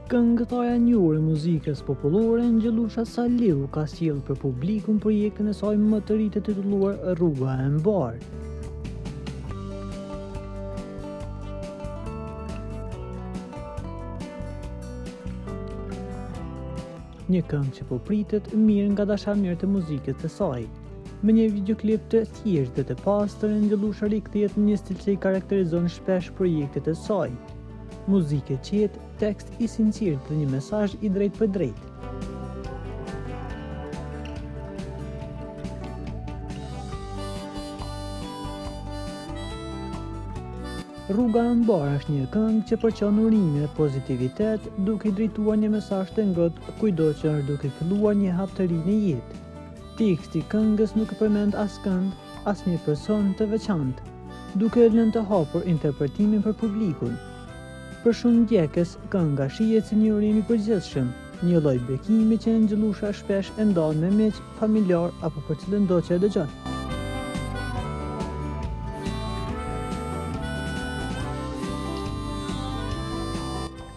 Këngëtarja e njohur e muzikës popullore Angjelusha Saliu ka sjellë për publikun projektin e saj më të ri të titulluar Rruga e Mbar. Një këngë që po pritet mirë nga dashamirët e muzikës të saj. Me një videoklip të thjeshtë dhe të pastër, Angjelusha rikthehet në një stil që i karakterizon shpesh projektet e saj. Muzikë e qetë, tekst i sinqert dhe një mesazh i drejtë për drejtë. Rruga e Mbar është një këngë që përçon urimin e pozitivitet, duke i drejtuar një mesazh të ngrohtë kujdo që është duke filluar një hap të ri në jetë. Teksti i këngës nuk e përmend askënd, asnjë person të veçantë, duke lënë të hapur interpretimin për publikun. Për shumë ndjekës, kënga shihet si një urim i përgjithshëm, një lloj bekimi që Angjelusha shpesh e ndan me miq, familjar apo për cilën do që e dëgjon.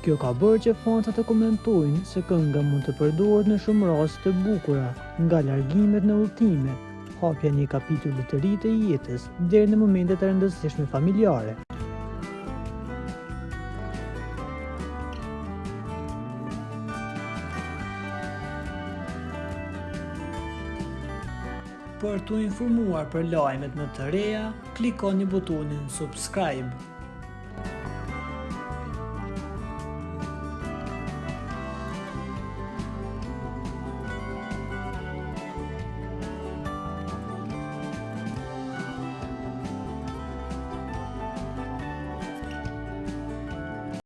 Kjo ka bërë që fansa të komentojnë se kënga mund të përdoret në shumë raste të bukura, nga largimet në udhëtime, hapja një kapitulli të ri të jetës, deri në momente të rëndësishme familjare. Për t'u informuar për lajmet më të reja, klikoni butonin subscribe.